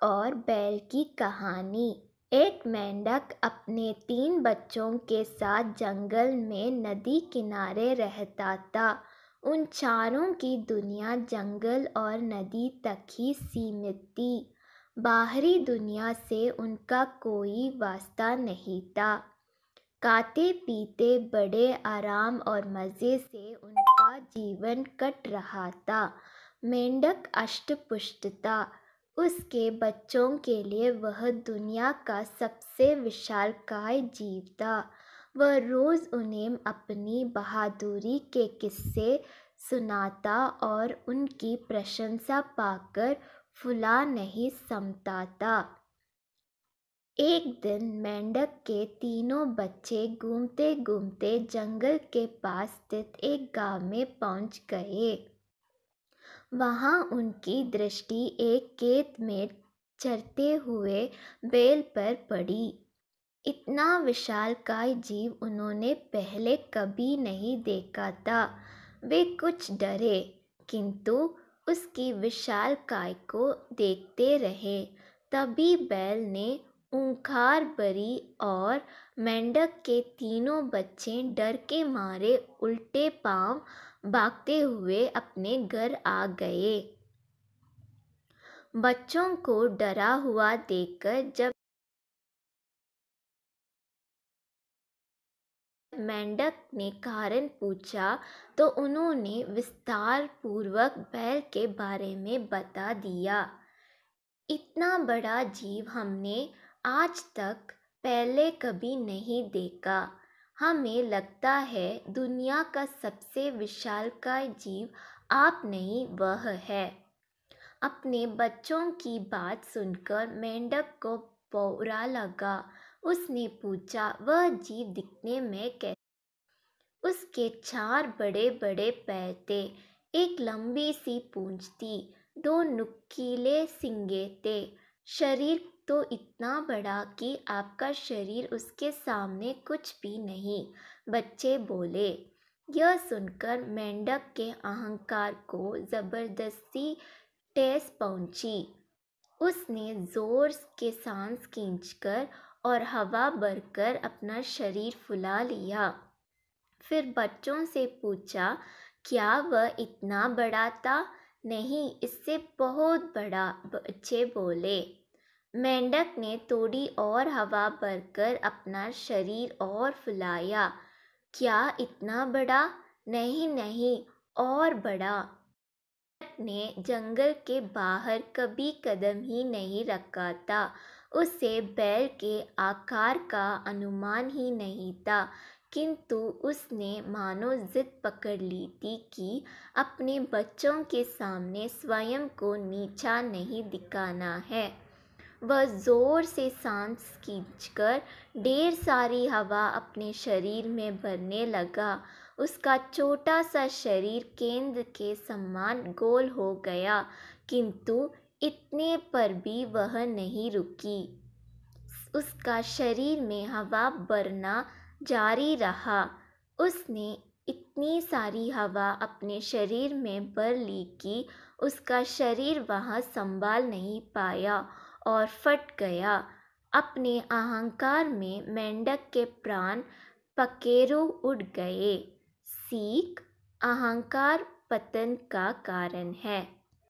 और बैल की कहानी। एक मेंढक अपने 3 बच्चों के साथ जंगल में नदी किनारे रहता था। उन चारों की दुनिया जंगल और नदी तक ही सीमित थी। बाहरी दुनिया से उनका कोई वास्ता नहीं था। खाते पीते बड़े आराम और मज़े से उनका जीवन कट रहा था। मेंढक अष्टपुष्ट था। उसके बच्चों के लिए वह दुनिया का सबसे विशालकाय जीव था। वह रोज़ उन्हें अपनी बहादुरी के किस्से सुनाता और उनकी प्रशंसा पाकर फुला नहीं समता था। एक दिन मेंढक के तीनों बच्चे घूमते घूमते जंगल के पास स्थित एक गांव में पहुंच गए। वहां उनकी दृष्टि एक खेत में चरते हुए बैल पर पड़ी। इतना विशालकाय जीव उन्होंने पहले कभी नहीं देखा था। वे कुछ डरे, किंतु उसकी विशालकाय को देखते रहे। तभी बैल ने ऊंकार भरी और मेंढक के तीनों बच्चे डर के मारे उल्टे पांव भागते हुए अपने घर आ गए। बच्चों को डरा हुआ देखकर जब मेंढक ने कारण पूछा तो उन्होंने विस्तार पूर्वक बैल के बारे में बता दिया। इतना बड़ा जीव हमने आज तक पहले कभी नहीं देखा। हमें लगता है दुनिया का सबसे विशालकाय जीव आप नहीं, वह है। अपने बच्चों की बात सुनकर मेंढक को बुरा लगा। उसने पूछा, वह जीव दिखने में कैसा? उसके 4 बड़े बड़े पैर थे, एक लंबी सी पूंछ थी, 2 नुकीले सींगे थे। शरीर तो इतना बड़ा कि आपका शरीर उसके सामने कुछ भी नहीं, बच्चे बोले। यह सुनकर मेंढक के अहंकार को जबरदस्ती ठेस पहुंची। उसने जोर के सांस खींचकर और हवा भरकर अपना शरीर फुला लिया। फिर बच्चों से पूछा, क्या वह इतना बड़ा था? नहीं, इससे बहुत बड़ा, बच्चे बोले। मेंढक ने थोड़ी और हवा भरकर अपना शरीर और फुलाया। क्या इतना बड़ा? नहीं नहीं, और बड़ा। ने जंगल के बाहर कभी कदम ही नहीं रखा था। उसे बैल के आकार का अनुमान ही नहीं था, किंतु उसने मानो जिद पकड़ ली थी कि अपने बच्चों के सामने स्वयं को नीचा नहीं दिखाना है। वह जोर से सांस खींचकर ढेर सारी हवा अपने शरीर में भरने लगा। उसका छोटा सा शरीर केंद्र के समान गोल हो गया, किंतु इतने पर भी वह नहीं रुकी। उसका शरीर में हवा भरना जारी रहा। उसने इतनी सारी हवा अपने शरीर में भर ली कि उसका शरीर वहाँ संभाल नहीं पाया और फट गया। अपने अहंकार में मेंढक के प्राण पखेरु उड़ गए। सीख: अहंकार पतन का कारण है।